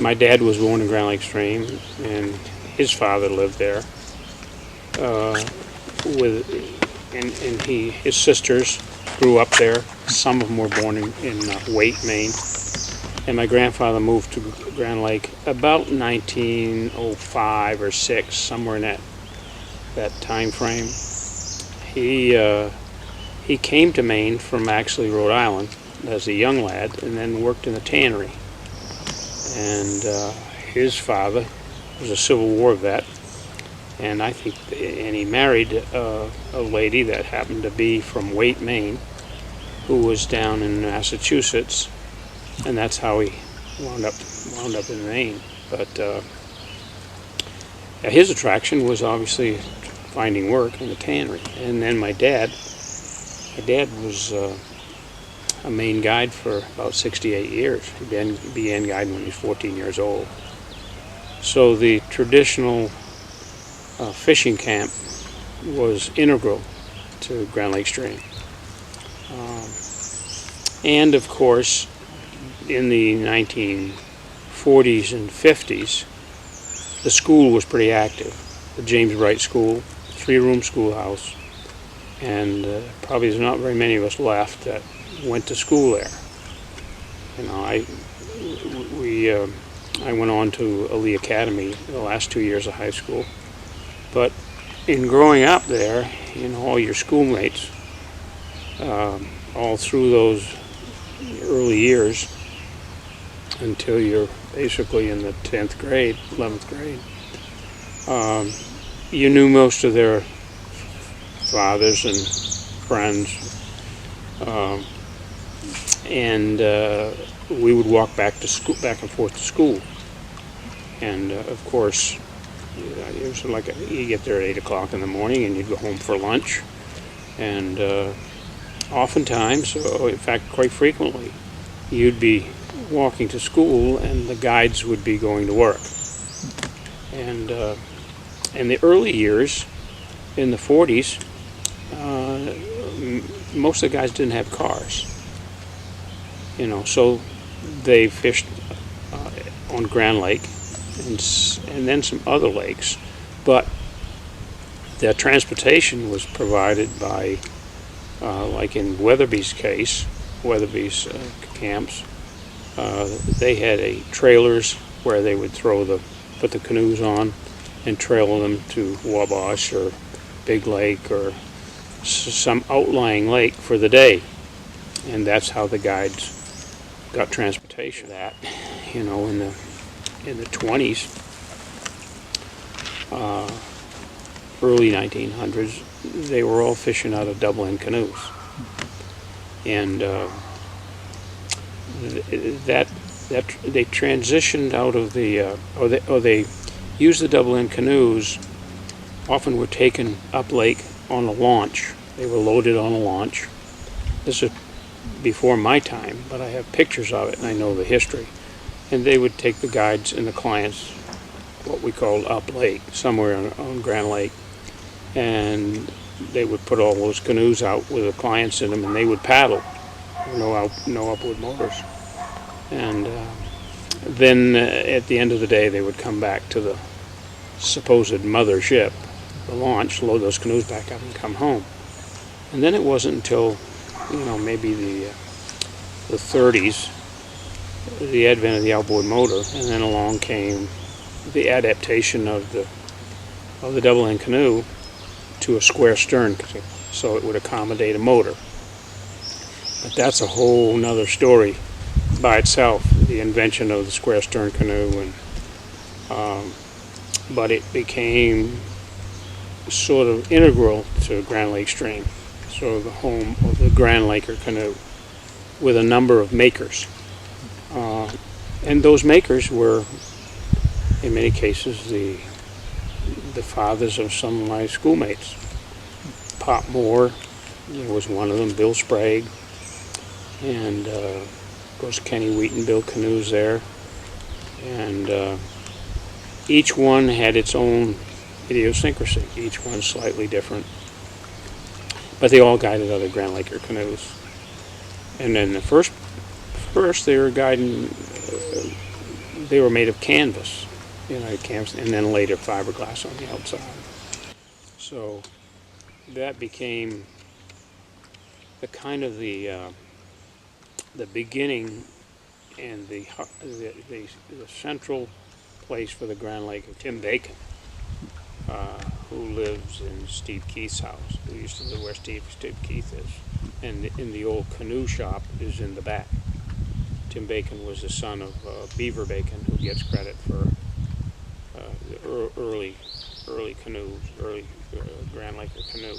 My dad was born in Grand Lake Stream, and his father lived there. His sisters grew up there. Some of them were born in Wheaton, Maine. And my grandfather moved to Grand Lake about 1905 or 6, somewhere in that time frame. He came to Maine from actually Rhode Island as a young lad, and then worked in the tannery. And his father was a Civil War vet, and he married a lady that happened to be from Wheaton, Maine, who was down in Massachusetts, and that's how he wound up in Maine. But his attraction was obviously finding work in the tannery. And then my dad was a Maine guide for about 68 years. He began guiding when he was 14 years old. So the traditional fishing camp was integral to Grand Lake Stream. And of course, in the 1940s and 50s, the school was pretty active. The James Wright School, 3-room schoolhouse, and probably there's not very many of us left that went to school there. You know, I went on to Lee Academy the last 2 years of high school, but in growing up there, you know, all your schoolmates, all through those early years until you're basically in the 10th grade, 11th grade, you knew most of their fathers and friends, and we would walk back and forth to school. And of course, it was like you get there at 8 o'clock in the morning, and you'd go home for lunch. And oftentimes, in fact, quite frequently, you'd be walking to school, and the guides would be going to work. And in the early years, in the 40s, most of the guys didn't have cars. You know, so they fished on Grand Lake and then some other lakes, but the transportation was provided by, like in Weatherby's case, Weatherby's camps, they had trailers where they would put the canoes on and trail them to Wabash or Big Lake or some outlying lake for the day, and that's how the guides got transportation. That, you know, in the 20s, early 1900s, they were all fishing out of double-end canoes, and that they transitioned out of the or they used the double-end canoes. Often were taken up lake on a launch. They were loaded on a launch. This is before my time, but I have pictures of it and I know the history. And they would take the guides and the clients, what we called up lake, somewhere on Grand Lake, and they would put all those canoes out with the clients in them, and they would paddle, no upward motors. And then at the end of the day, they would come back to the supposed mother ship, the launch, load those canoes back up and come home. And then it wasn't until, you know, maybe the 30s, the advent of the outboard motor, and then along came the adaptation of the double-end canoe to a square stern, so it would accommodate a motor. But that's a whole nother story by itself, the invention of the square stern canoe, and but it became sort of integral to Grand Lake Stream, sort of the home of the Grand Laker canoe, with a number of makers. And those makers were, in many cases, the fathers of some of my schoolmates. Pop Moore was one of them, Bill Sprague, and of course Kenny Wheaton built canoes there. And each one had its own idiosyncrasy, each one slightly different, but they all guided other Grand Laker canoes. And then the first they were guiding they were made of canvas, canvas, and then later fiberglass on the outside. So that became the kind of the beginning and the central place for the Grand Lake of Tim Bacon, who lives in Steve Keith's house, who used to live where Steve Keith is. And in the old canoe shop is in the back. Tim Bacon was the son of Beaver Bacon, who gets credit for the early canoes, early Grand Lake canoe.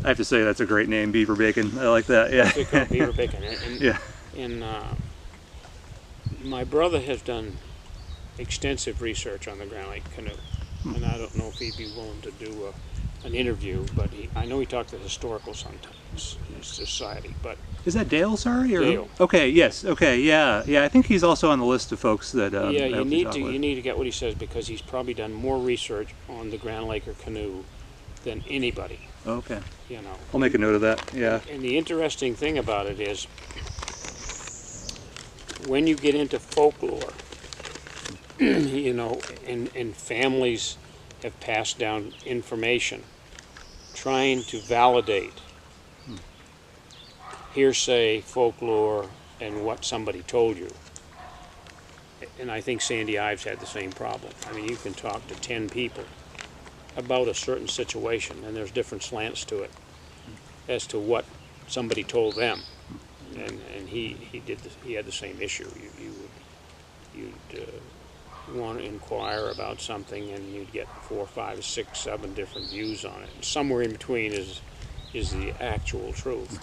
I have to say that's a great name, Beaver Bacon. I like that. Yeah. They call it Beaver Bacon. Yeah. And my brother has done extensive research on the Grand Lake canoe, and I don't know if he'd be willing to do an interview, but I know he talked to historical society. But is that Dale? Sorry, or Dale? Okay, yes, okay, yeah. I think he's also on the list of folks that. Yeah, you need to get what he says, because he's probably done more research on the Grand Lake canoe than anybody. Okay. I'll make a note of that. Yeah. And the interesting thing about it is, when you get into folklore, and families have passed down information trying to validate hearsay, folklore, and what somebody told you. And I think Sandy Ives had the same problem. I mean, you can talk to 10 people about a certain situation, and there's different slants to it as to what somebody told them. And he had the same issue. You'd want to inquire about something, and you'd get 4, 5, 6, 7 different views on it. And somewhere in between is the actual truth.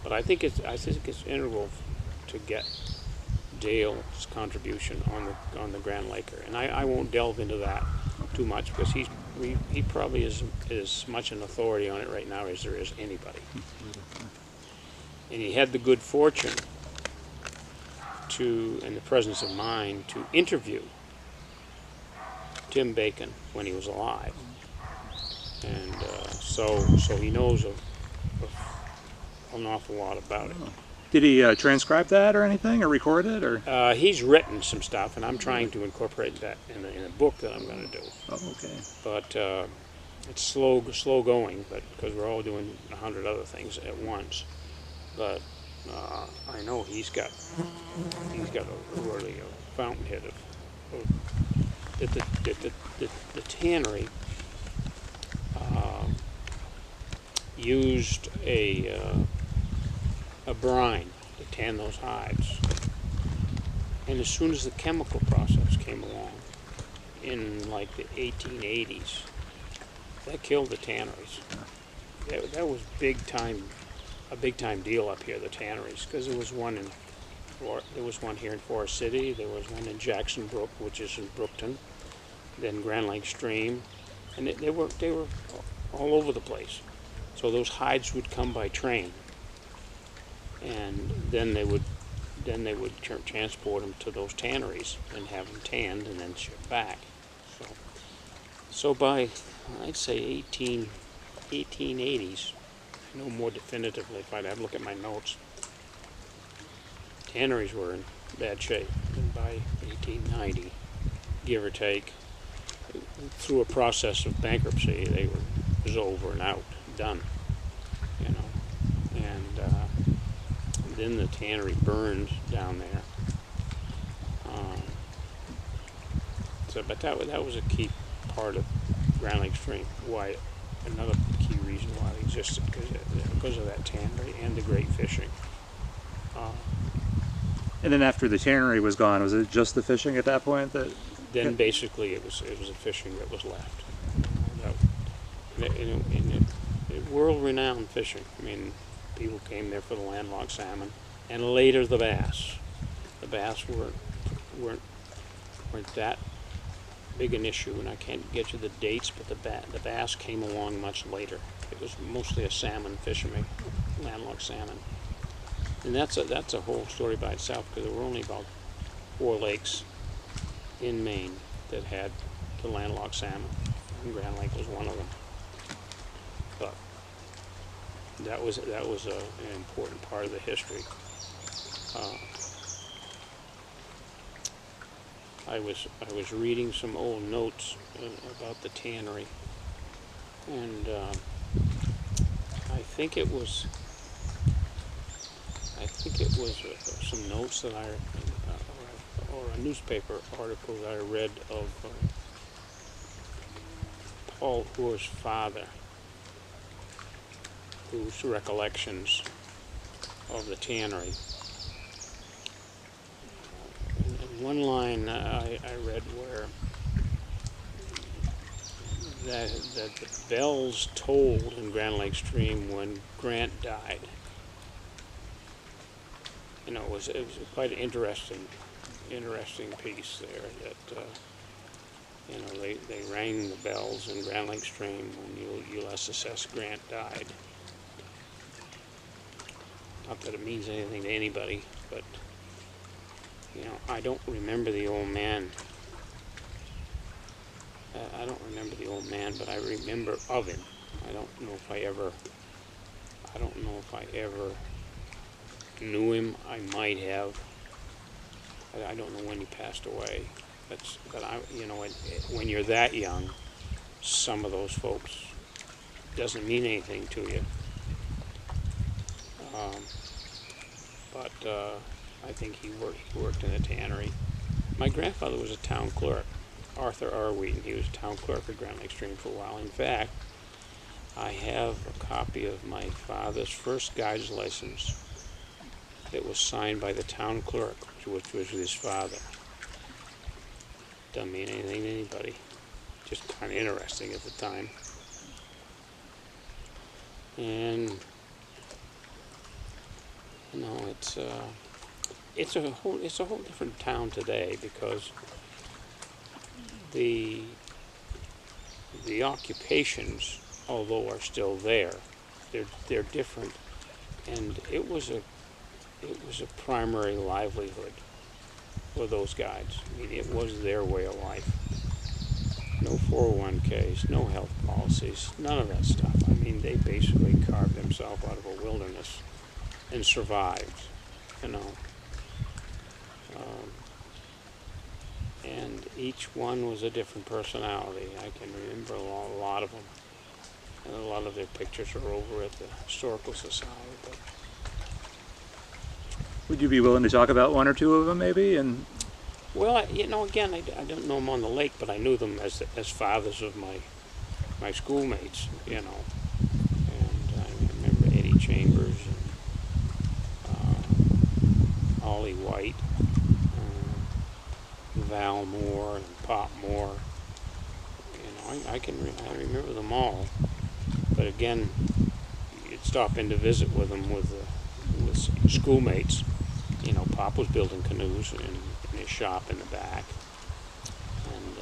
But I think it's integral to get Dale's contribution on the Grand Laker, and I won't delve into that too much, because he probably is as much an authority on it right now as there is anybody. And he had the good fortune and the presence of mind to interview Tim Bacon when he was alive, and so he knows an awful lot about it. Did he transcribe that or anything, or record it, or? He's written some stuff, and I'm trying to incorporate that in a book that I'm going to do. Oh, okay. But it's slow going, but because we're all doing 100 other things at once. But I know he's got really a fountainhead of the tannery used a brine to tan those hides, and as soon as the chemical process came along in like the 1880s, that killed the tanneries. That was a big time deal up here, the tanneries, because there was one here in Forest City, there was one in Jackson Brook, which is in Brookton, then Grand Lake Stream, and they were all over the place. So those hides would come by train, and then they would transport them to those tanneries and have them tanned and then shipped back. So by, I'd say 1880s, I know more definitively if I'd have a look at my notes, tanneries were in bad shape. And by 1890, give or take, through a process of bankruptcy, it was over and out, done, and then the tannery burned down there. But that was a key part of Grand Lake Stream. Why, another key reason why it existed, because of that tannery and the great fishing. And then after the tannery was gone, was it just the fishing at that point? Then basically it was the fishing that was left. World-renowned fishing. I mean, people came there for the landlocked salmon, and later the bass. The bass weren't that big an issue, and I can't get you the dates, but the bass came along much later. It was mostly a salmon fisherman, landlocked salmon, and that's a whole story by itself, because there were only about 4 lakes in Maine that had the landlocked salmon, and Grand Lake was one of them. But that was an important part of the history. I was reading some old notes about the tannery, and I think it was some notes that or a newspaper article that I read of Paul Hoar's father, whose recollections of the tannery. And one line I read where that the bells tolled in Grand Lake Stream when Grant died. You know, it was quite an interesting piece there that you know, they rang the bells in Grand Lake Stream when USSS Grant died. Not that it means anything to anybody, but you know, I don't remember the old man. I don't remember the old man, but I remember of him. I don't know if I ever knew him. I might have. I don't know when he passed away. But I, you know, when you're that young, some of those folks doesn't mean anything to you. But I think he worked in a tannery. My grandfather was a town clerk, Arthur R. Wheaton. He was town clerk at Grand Lake Stream for a while. In fact, I have a copy of my father's first guide's license that was signed by the town clerk, which was his father. Doesn't mean anything to anybody. Just kind of interesting at the time. And you know, it's a whole different town today, because the occupations, although are still there, they're different, and it was a primary livelihood for those guides. I mean, it was their way of life. No 401ks, no health policies, none of that stuff. I mean, they basically carved themselves out of a wilderness and survived, you know. And each one was a different personality. I can remember a lot of them. And a lot of their pictures are over at the Historical Society. But Would you be willing to talk about one or two of them, maybe? And well, you know, again, I don't know them on the lake, but I knew them as fathers of my schoolmates, you know. And I remember Eddie Chambers and Ollie White, Val Moore and Pop Moore. You know, I remember them all. But again, you'd stop in to visit with them with schoolmates. You know, Pop was building canoes in his shop in the back, and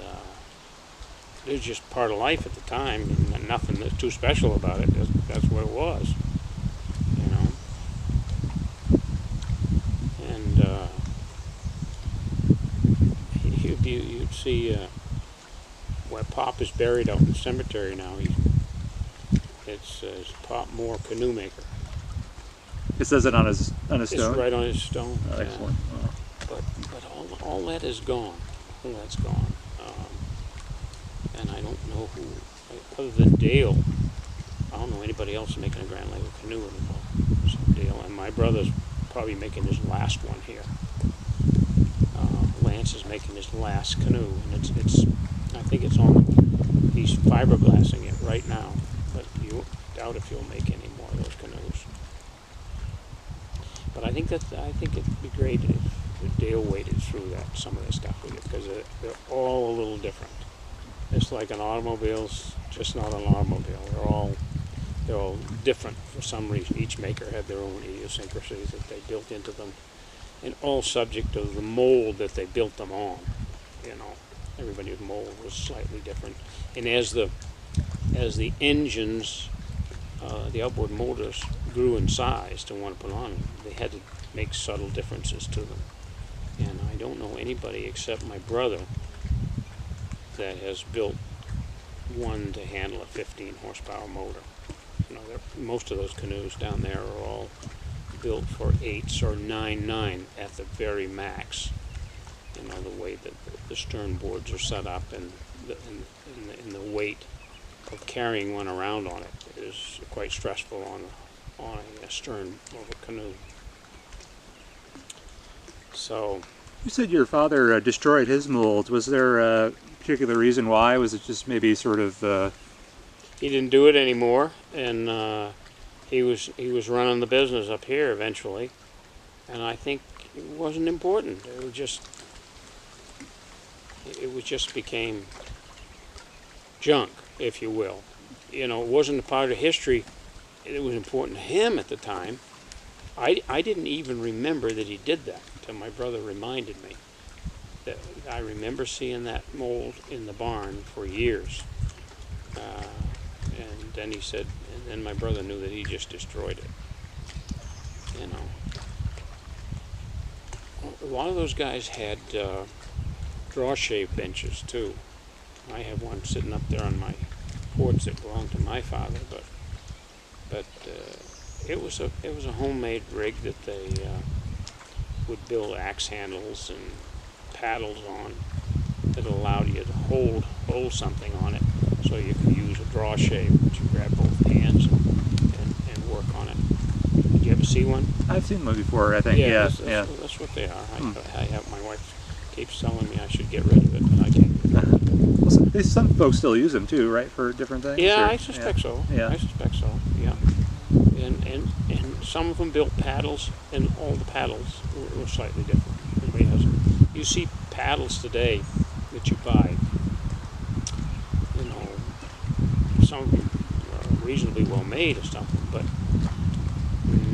it was just part of life at the time, and nothing too special about it. That's what it was, you know. And you'd see where Pop is buried out in the cemetery now. It says Pop Moore, canoe maker. it says it on his stone? It's right on his stone. Oh, excellent. Yeah. But all that is gone. All that's gone. And I don't know who, other than Dale, I don't know anybody else making a Grand Lake canoe anymore. So Dale, and my brother's probably making his last one here. Lance is making his last canoe, and it's I think it's on. He's fiberglassing it right now, but you doubt if he'll make any more of those canoes. But I think it'd be great if Dale waded through some of that stuff with it, because they're all a little different. It's like an automobile's just not an automobile. They're all different for some reason. Each maker had their own idiosyncrasies that they built into them, and all subject of the mold that they built them on. You know, everybody's mold was slightly different, and as the engines, the outboard motors grew in size to want to put on, they had to make subtle differences to them. And I don't know anybody except my brother that has built one to handle a 15 horsepower motor. You know, most of those canoes down there are all built for 8s or 9.9 at the very max. You You know, the way that the stern boards are set up, and the weight of carrying one around on it is quite stressful on a stern of a canoe. So, You said your father destroyed his molds. Was there a particular reason why? Was it just maybe sort of? he didn't do it anymore, and he was running the business up here eventually, and I think it wasn't important. It just became junk, if you will. You know, it wasn't a part of history. It was important to him at the time. I didn't even remember that he did that until my brother reminded me. That I remember seeing that mold in the barn for years. And then he said, and then my brother knew that he just destroyed it. You know, a lot of those guys had draw shave benches too. I have one sitting up there on my porch that belonged to my father, but it was a homemade rig that they would build axe handles and paddles on that allowed you to hold something on it, so you could use a draw shave, which you grab both hands and work on it. Did you ever see one? I've seen one before. I think. Yeah. That's what they are. I have, my wife keeps telling me I should get rid of it, but I can't get rid of it. Well, some folks still use them too, right, for different things? Yeah, or? I suspect so. Yeah. I suspect so. Yeah. And some of them built paddles, and all the paddles were slightly different. Everybody has them. You see paddles today that you buy. You know, some of them are reasonably well made or something, but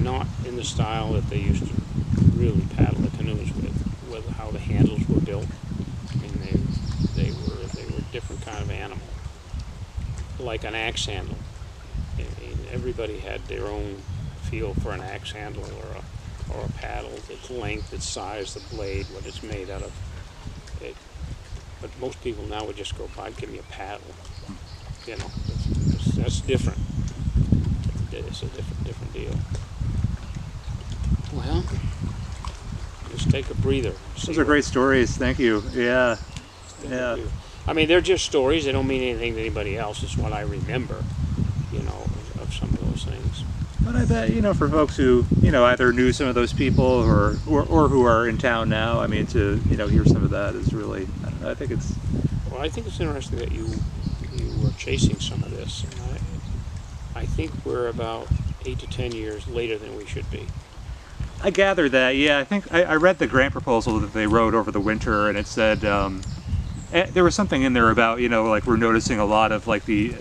not in the style that they used to really paddle the canoes with how the handles were built. I mean, they were a different kind of animal, like an axe handle. I mean, everybody had their own feel for an axe handle or a paddle, its length, its size, the blade, what it's made out of. But most people now would just go by, give me a paddle. You know, that's different. It's a different deal. Well, just take a breather. Those are great stories. Thank you. Yeah. Yeah. I mean, they're just stories. They don't mean anything to anybody else. It's what I remember, you know, of some of those things. But I bet, you know, for folks who, you know, either knew some of those people or who are in town now, I mean, to, you know, hear some of that is really, I don't know, I think it's... Well, I think it's interesting that you were chasing some of this. And I think we're about 8 to 10 years later than we should be. I gathered that, yeah. I think I read the grant proposal that they wrote over the winter, and it said there was something in there about, you know, like we're noticing a lot of like the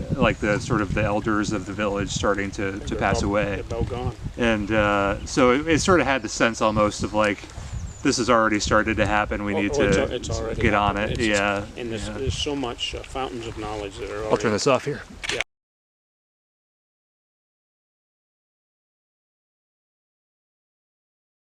sort of the elders of the village starting to pass away. They're all gone. And so it sort of had the sense almost of like, this has already started to happen. We need to it's already get on happened. it. Yeah. And there's so much fountains of knowledge that are already... I'll turn this off here. Yeah.